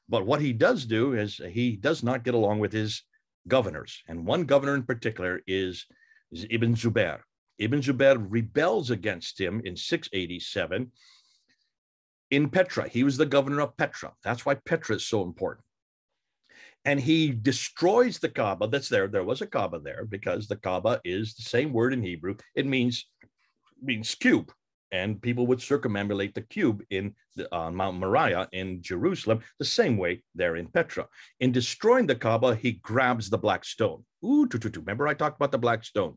But what he does do is he does not get along with his governors. And one governor in particular is Ibn Zubair. Ibn Zubair rebels against him in 687 in Petra. He was the governor of Petra. That's why Petra is so important. And he destroys the Kaaba that's there. There was a Kaaba there because the Kaaba is the same word in Hebrew. It means cube. And people would circumambulate the cube in Mount Moriah in Jerusalem, the same way there in Petra. In destroying the Kaaba, he grabs the black stone. Remember I talked about the black stone?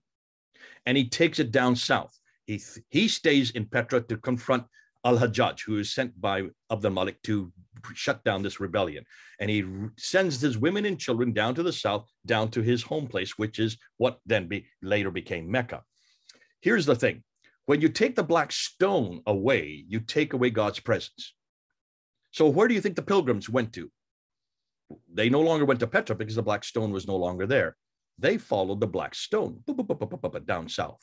And he takes it down south. He stays in Petra to confront Al-Hajjaj, who is sent by Abd al-Malik to shut down this rebellion. And he sends his women and children down to the south, down to his home place, which is what then later became Mecca. Here's the thing. When you take the black stone away, you take away God's presence. So where do you think the pilgrims went to? They no longer went to Petra because the black stone was no longer there. They followed the black stone down south.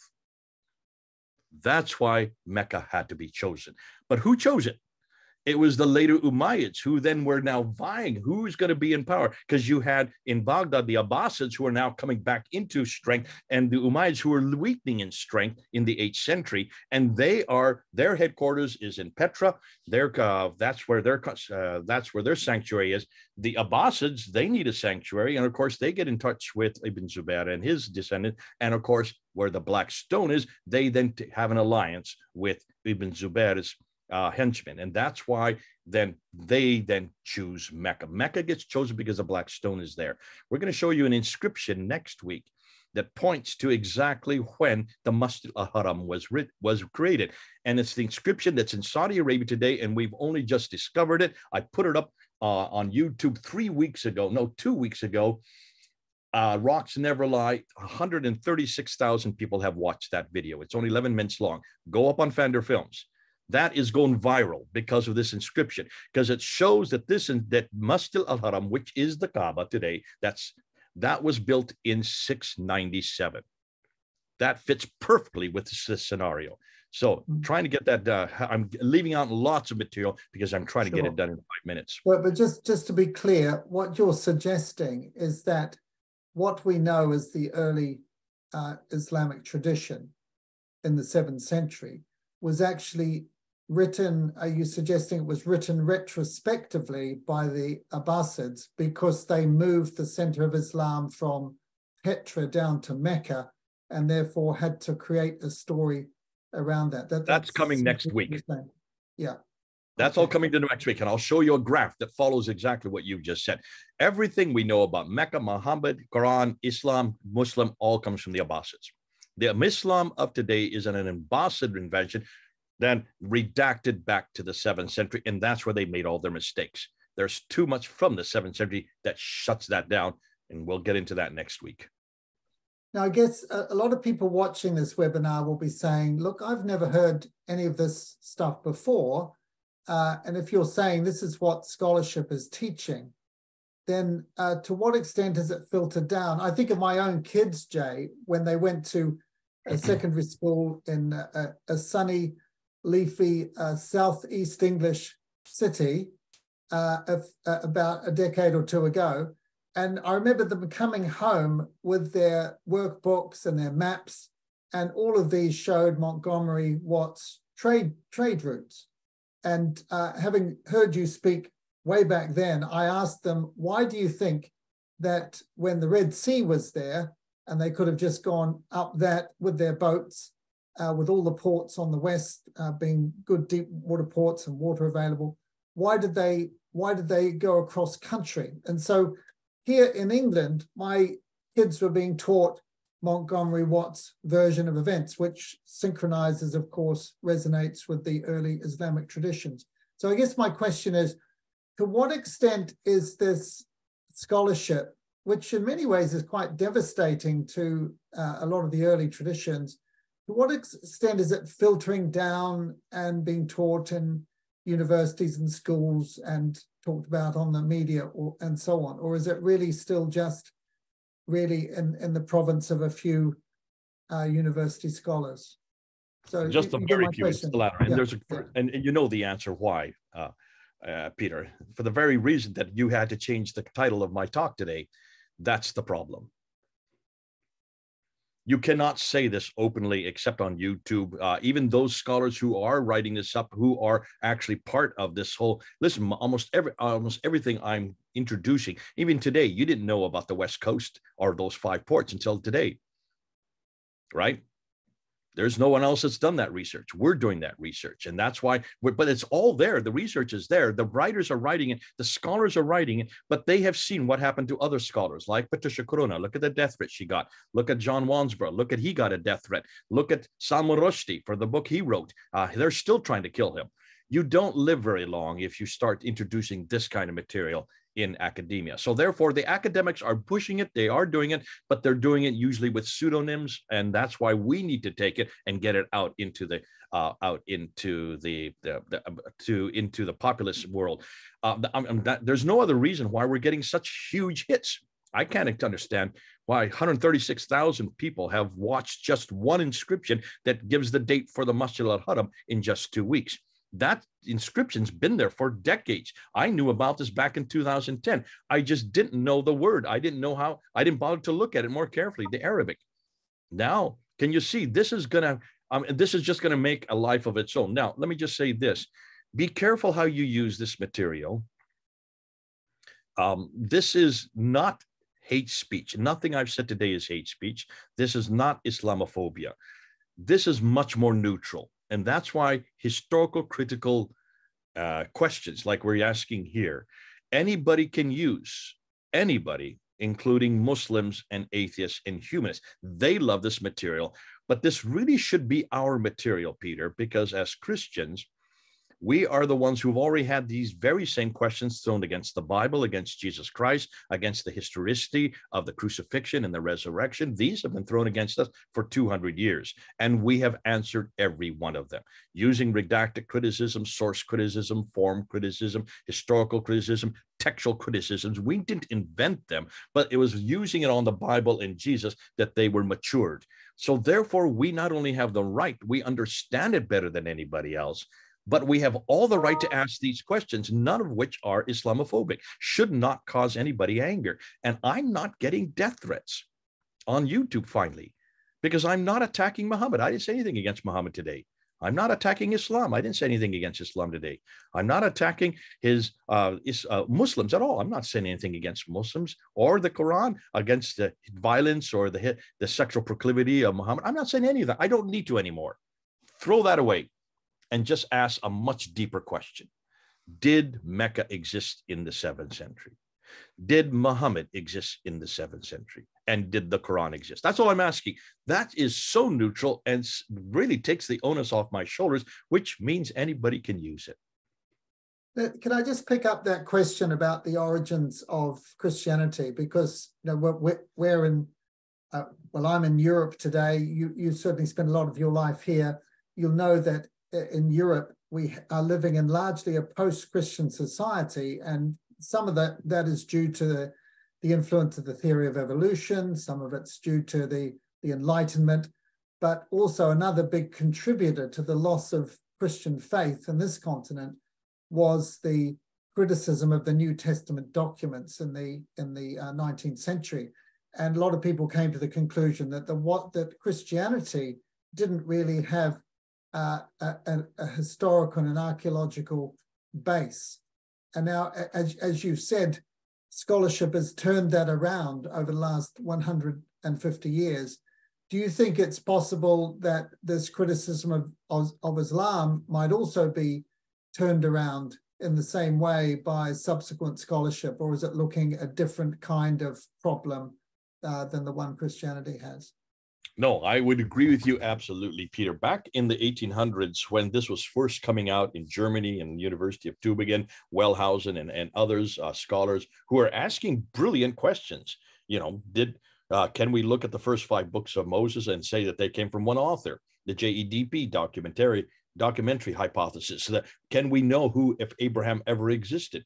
That's why Mecca had to be chosen. But who chose it? It was the later Umayyads who then were now vying who's going to be in power, because you had in Baghdad the Abbasids who are now coming back into strength, and the Umayyads who are weakening in strength in the 8th century, and their headquarters is in Petra. That's where their sanctuary is. The Abbasids, they need a sanctuary, and of course they get in touch with Ibn Zubair and his descendant, and of course where the black stone is, they then have an alliance with Ibn Zubair's henchmen, and that's why they choose Mecca. Mecca gets chosen because the black stone is there. We're going to show you an inscription next week that points to exactly when the Masjid al-Haram was created, and it's the inscription that's in Saudi Arabia today, and we've only just discovered it. I put it up on YouTube 2 weeks ago. Rocks Never Lie. 136,000 people have watched that video. It's only 11 minutes long. Go up on Pfander Films. That is going viral because of this inscription, because it shows that that Masjid al-Haram, which is the Kaaba today, that was built in 697. That fits perfectly with this scenario. So trying to get that, I'm leaving out lots of material because I'm trying to get it done in 5 minutes. But just to be clear, what you're suggesting is that what we know as the early Islamic tradition in the 7th century was actually written, are you suggesting it was written retrospectively by the Abbasids because they moved the center of Islam from Petra down to Mecca and therefore had to create a story around that? That's coming next week. Yeah. That's all coming to next week, and I'll show you a graph that follows exactly what you just said. Everything we know about Mecca, Muhammad, Quran, Islam, Muslim, all comes from the Abbasids. The Islam of today is an Abbasid invention, then redacted back to the 7th century, and that's where they made all their mistakes. There's too much from the 7th century that shuts that down, and we'll get into that next week. Now, I guess a lot of people watching this webinar will be saying, look, I've never heard any of this stuff before. And if you're saying this is what scholarship is teaching, then to what extent has it filtered down? I think of my own kids, Jay, when they went to a secondary school in a sunny, leafy southeast English city about a decade or two ago. And I remember them coming home with their workbooks and their maps, and all of these showed Montgomery Watt's trade routes. And having heard you speak way back then, I asked them, why do you think that when the Red Sea was there, and they could have just gone up that with their boats, with all the ports on the west being good deep water ports and water available, why did they go across country? And so here in England, my kids were being taught Montgomery Watt's version of events, which synchronizes, of course, resonates with the early Islamic traditions. So I guess my question is, to what extent is this scholarship, which in many ways is quite devastating to a lot of the early traditions, to what extent is it filtering down and being taught in universities and schools and talked about on the media and so on? Or is it really still just really in the province of a few university scholars. So just a very few. It's the latter, and yeah, there's and you know the answer why, Peter, for the very reason that you had to change the title of my talk today. That's the problem. You cannot say this openly except on YouTube. Even those scholars who are writing this up, who are actually part of this whole, listen, almost everything I'm introducing, even today, you didn't know about the West Coast or those 5 ports until today, right? There's no one else that's done that research. We're doing that research. And that's why, but it's all there. The research is there. The writers are writing it. The scholars are writing it, but they have seen what happened to other scholars like Patricia Corona. Look at the death threat she got. Look at John Wansborough. Look at, he got a death threat. Look at Salman Rushdie for the book he wrote. They're still trying to kill him. You don't live very long if you start introducing this kind of material in academia. So therefore, the academics are pushing it. They are doing it, but they're doing it usually with pseudonyms, and that's why we need to take it and get it out into the into the populist world. There's no other reason why we're getting such huge hits. I can't understand why 136,000 people have watched just one inscription that gives the date for the Masjid al-Haram in just 2 weeks. That inscription's been there for decades. I knew about this back in 2010. I just didn't know the word. I didn't know how. I didn't bother to look at it more carefully, the Arabic. Now, can you see, this is just gonna make a life of its own. Now, let me just say this. Be careful how you use this material. This is not hate speech. Nothing I've said today is hate speech. This is not Islamophobia. This is much more neutral. And that's why historical critical questions like we're asking here, anybody can use, anybody, including Muslims and atheists and humanists. They love this material, but this really should be our material, Peter, because as Christians, we are the ones who've already had these very same questions thrown against the Bible, against Jesus Christ, against the historicity of the crucifixion and the resurrection. These have been thrown against us for 200 years, and we have answered every one of them using redacted criticism, source criticism, form criticism, historical criticism, textual criticisms. We didn't invent them, but it was using it on the Bible and Jesus that they were matured. So therefore, we not only have the right, we understand it better than anybody else, but we have all the right to ask these questions, none of which are Islamophobic, should not cause anybody anger. And I'm not getting death threats on YouTube finally, because I'm not attacking Muhammad. I didn't say anything against Muhammad today. I'm not attacking Islam. I didn't say anything against Islam today. I'm not attacking his Muslims at all. I'm not saying anything against Muslims or the Quran, against the violence or the sexual proclivity of Muhammad. I'm not saying any of that. I don't need to anymore. Throw that away and just ask a much deeper question. Did Mecca exist in the 7th century? Did Muhammad exist in the 7th century? And did the Quran exist? That's all I'm asking. That is so neutral and really takes the onus off my shoulders, which means anybody can use it. Can I just pick up that question about the origins of Christianity? Because we're in, well, I'm in Europe today. You certainly spend a lot of your life here. You'll know that in Europe, we are living in largely a post-Christian society, and some of that is due to the influence of the theory of evolution, some of it's due to the Enlightenment, but also another big contributor to the loss of Christian faith in this continent was the criticism of the New Testament documents in the 19th century. And a lot of people came to the conclusion that Christianity didn't really have a historical and an archaeological base. And now, as you've said, scholarship has turned that around over the last 150 years. Do you think it's possible that this criticism of Islam might also be turned around in the same way by subsequent scholarship, or is it looking at a different kind of problem than the one Christianity has? No, I would agree with you absolutely, Peter. Back in the 1800s, when this was first coming out in Germany and the University of Tübingen, Wellhausen and others, scholars who are asking brilliant questions. Can we look at the first 5 books of Moses and say that they came from one author? The JEDP documentary hypothesis. So that can we know if Abraham ever existed?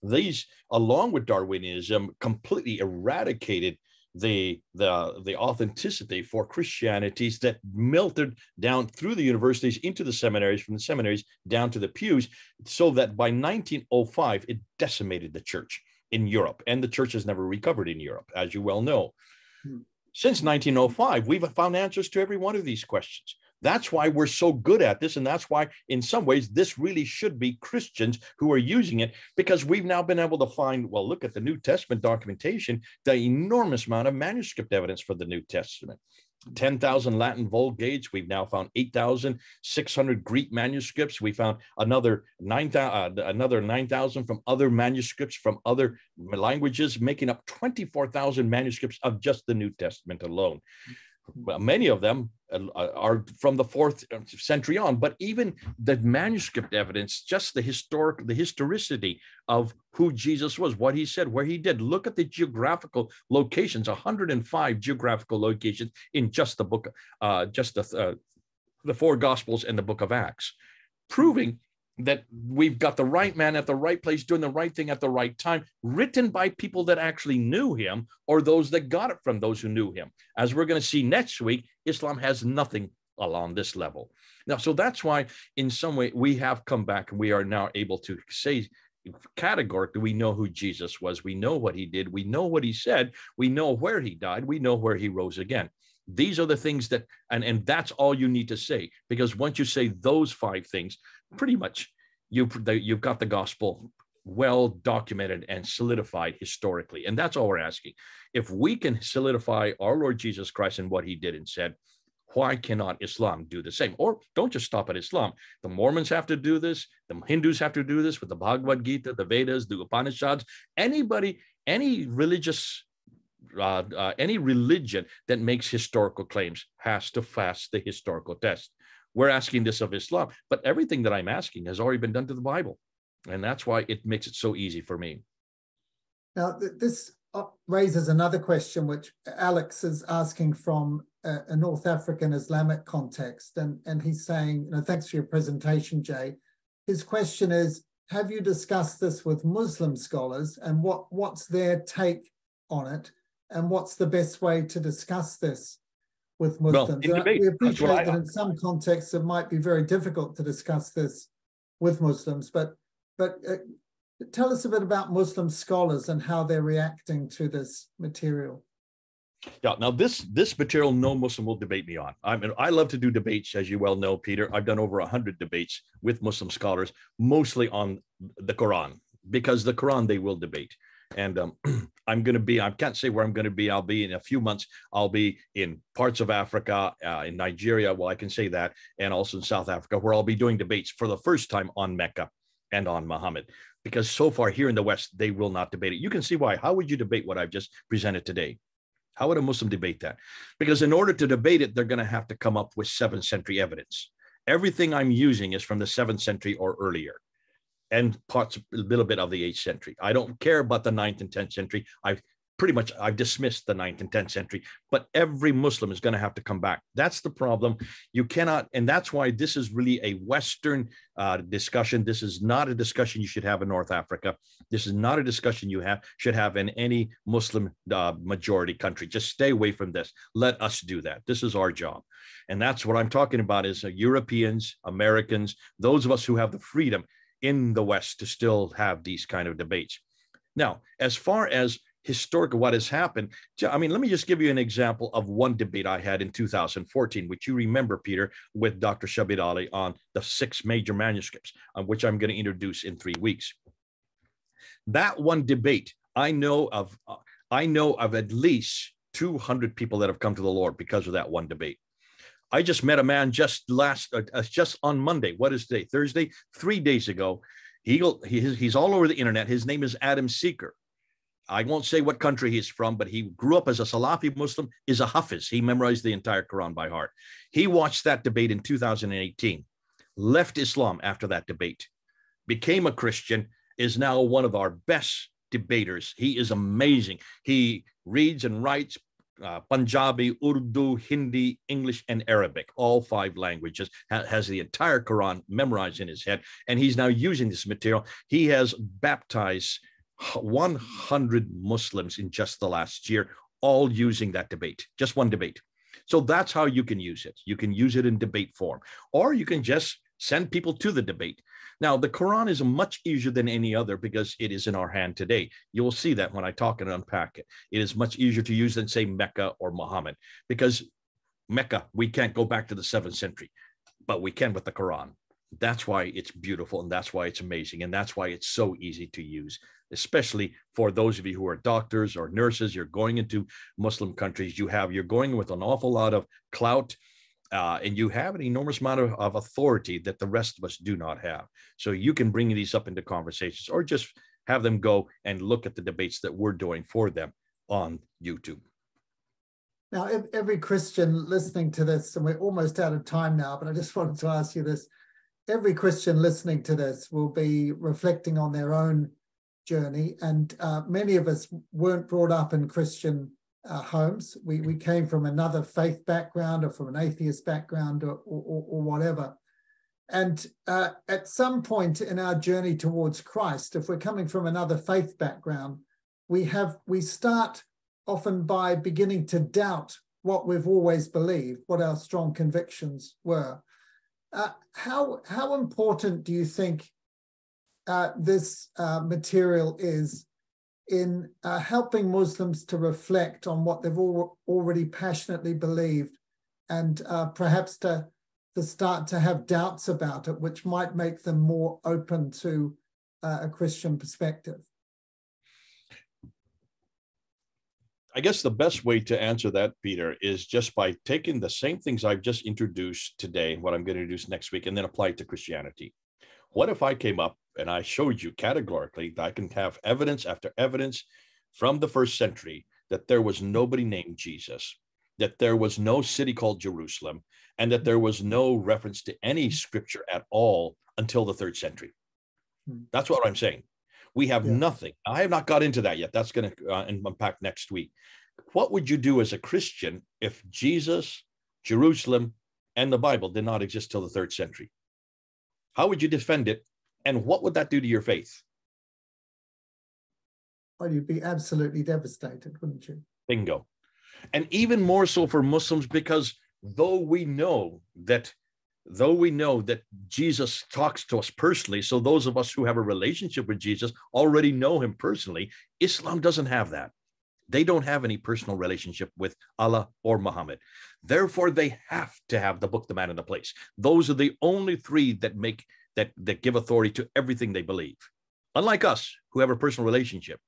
These, along with Darwinism, completely eradicated the authenticity for Christianities that melted down through the universities into the seminaries, from the seminaries down to the pews, so that by 1905 it decimated the church in Europe, and the church has never recovered in Europe, as you well know. Since 1905, we've found answers to every one of these questions. That's why we're so good at this, and that's why, in some ways, this really should be Christians who are using it, because we've now been able to find, well, look at the New Testament documentation, the enormous amount of manuscript evidence for the New Testament. 10,000 Latin Vulgates. We've now found 8,600 Greek manuscripts. We found another 9,000 from other manuscripts from other languages, making up 24,000 manuscripts of just the New Testament alone. Well, many of them are from the 4th century on, but even the manuscript evidence, just the historicity of who Jesus was, what he said, where he did. Look at the geographical locations, 105 geographical locations in just the book, the 4 Gospels and the book of Acts, proving that we've got the right man at the right place, doing the right thing at the right time, written by people that actually knew him, or those that got it from those who knew him. As we're going to see next week, Islam has nothing along this level. Now, so that's why, in some way, we have come back, and we are now able to say categorically, we know who Jesus was. We know what he did. We know what he said. We know where he died. We know where he rose again. These are the things that, and that's all you need to say, because once you say those 5 things, pretty much you've got the gospel well documented and solidified historically. And that's all we're asking. If we can solidify our Lord Jesus Christ and what he did and said, why cannot Islam do the same? Or don't just stop at Islam. The Mormons have to do this. The Hindus have to do this with the Bhagavad Gita, the Vedas, the Upanishads. Anybody, any religious any religion that makes historical claims has to pass the historical test. We're asking this of Islam, but everything that I'm asking has already been done to the Bible. And that's why it makes it so easy for me. Now, this raises another question, which Alex is asking from a North African Islamic context. And he's saying, thanks for your presentation, Jay. His question is, have you discussed this with Muslim scholars, and what's their take on it? And what's the best way to discuss this with Muslims? Well, we appreciate that in some contexts it might be very difficult to discuss this with Muslims, but tell us a bit about Muslim scholars and how they're reacting to this material. Yeah, now this material, no Muslim will debate me on. I love to do debates, as you well know, Peter. I've done over 100 debates with Muslim scholars, mostly on the Qur'an, because the Qur'an they will debate. And I'm going to be, I can't say where I'm going to be. I'll be in a few months. I'll be in parts of Africa, in Nigeria. Well, I can say that. And also in South Africa, where I'll be doing debates for the first time on Mecca and on Muhammad. Because so far here in the West, they will not debate it. You can see why. How would you debate what I've just presented today? How would a Muslim debate that? Because in order to debate it, they're going to have to come up with 7th century evidence. Everything I'm using is from the 7th century or earlier, and parts, a little bit of the 8th century. I don't care about the 9th and 10th century. I've dismissed the 9th and 10th century, but every Muslim is going to have to come back. That's the problem. You cannot, and that's why this is really a Western discussion. This is not a discussion you should have in North Africa. This is not a discussion you should have in any Muslim majority country. Just stay away from this. Let us do that. This is our job. And that's what I'm talking about is Europeans, Americans, those of us who have the freedom in the West to still have these kind of debates. Now, as far as historical, what has happened, I mean, let me just give you an example of one debate I had in 2014, which you remember, Peter, with Dr. Shabir Ali on the 6 major manuscripts, on which I'm going to introduce in 3 weeks. That one debate, I know of at least 200 people that have come to the Lord because of that one debate. I just met a man just on Monday. What is today? Thursday? 3 days ago. He's all over the internet. His name is Adam Seeker. I won't say what country he's from, but he grew up as a Salafi Muslim, is a Hafiz. He memorized the entire Quran by heart. He watched that debate in 2018, left Islam after that debate, became a Christian, is now one of our best debaters. He is amazing. He reads and writes Punjabi, Urdu, Hindi, English, and Arabic, all 5 languages, has the entire Quran memorized in his head, and he's now using this material. He has baptized 100 Muslims in just the last year, all using that debate, just one debate. So that's how you can use it. You can use it in debate form, or you can just send people to the debate. Now, the Quran is much easier than any other because it is in our hand today. You will see that when I talk and unpack it. It is much easier to use than, say, Mecca or Muhammad, because Mecca, we can't go back to the 7th century, but we can with the Quran. That's why it's beautiful, and that's why it's amazing, and that's why it's so easy to use, especially for those of you who are doctors or nurses. You're going into Muslim countries. You're going with an awful lot of clout, and you have an enormous amount of authority that the rest of us do not have. So you can bring these up into conversations, or just have them go and look at the debates that we're doing for them on YouTube. Now, every Christian listening to this, and we're almost out of time now, but I just wanted to ask you this. Every Christian listening to this will be reflecting on their own journey. And many of us weren't brought up in Christian homes. We came from another faith background, or from an atheist background, or whatever. And at some point in our journey towards Christ, if we're coming from another faith background, we start often by beginning to doubt what we've always believed, what our strong convictions were. How important do you think this material is in helping Muslims to reflect on what they've already passionately believed, and perhaps to start to have doubts about it, which might make them more open to a Christian perspective? I guess the best way to answer that, Peter, is just by taking the same things I've just introduced today, what I'm going to introduce next week, and then apply it to Christianity. What if I came up and I showed you categorically that I can have evidence after evidence from the 1st century that there was nobody named Jesus, that there was no city called Jerusalem, and that there was no reference to any scripture at all until the 3rd century? That's what I'm saying. We have nothing. I have not got into that yet. That's going to unpack next week. What would you do as a Christian if Jesus, Jerusalem, and the Bible did not exist till the 3rd century? How would you defend it? And what would that do to your faith? Well, you'd be absolutely devastated, wouldn't you? Bingo. And even more so for Muslims, because though we know that Jesus talks to us personally, so those of us who have a relationship with Jesus already know him personally, Islam doesn't have that. They don't have any personal relationship with Allah or Muhammad. Therefore, they have to have the book, the man, and the place. Those are the only three that give authority to everything they believe. Unlike us, who have a personal relationship,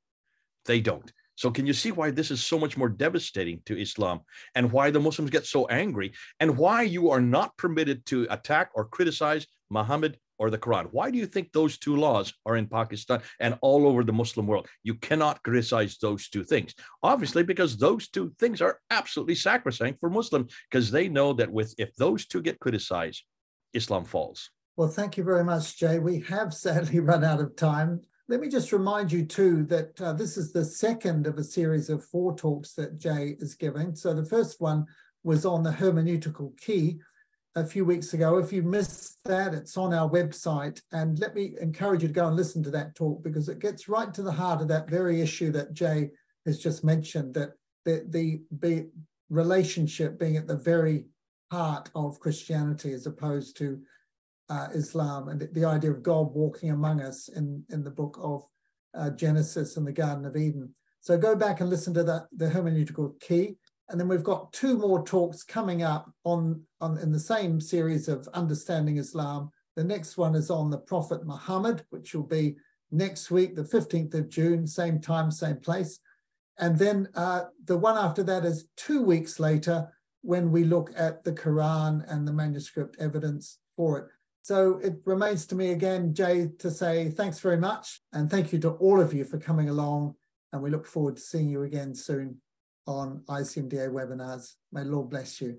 they don't. So can you see why this is so much more devastating to Islam, and why the Muslims get so angry, and why you are not permitted to attack or criticize Muhammad or the Quran? Why do you think those two laws are in Pakistan and all over the Muslim world? You cannot criticize those two things. Obviously, because those two things are absolutely sacrosanct for Muslims, because they know that if those two get criticized, Islam falls. Well, thank you very much, Jay. We have sadly run out of time. Let me just remind you too that this is the second of a series of 4 talks that Jay is giving. So the first one was on the hermeneutical key a few weeks ago. If you missed that, it's on our website. And let me encourage you to go and listen to that talk, because it gets right to the heart of that very issue that Jay has just mentioned, that the relationship being at the very heart of Christianity as opposed to Islam, and the idea of God walking among us in the book of Genesis and the Garden of Eden. So go back and listen to the hermeneutical key. And then we've got 2 more talks coming up in the same series of Understanding Islam. The next one is on the Prophet Muhammad, which will be next week, the 15th of June, same time, same place. And then the one after that is 2 weeks later, when we look at the Quran and the manuscript evidence for it. So it remains to me again, Jay, to say thanks very much. And thank you to all of you for coming along. And we look forward to seeing you again soon on ICMDA webinars. May the Lord bless you.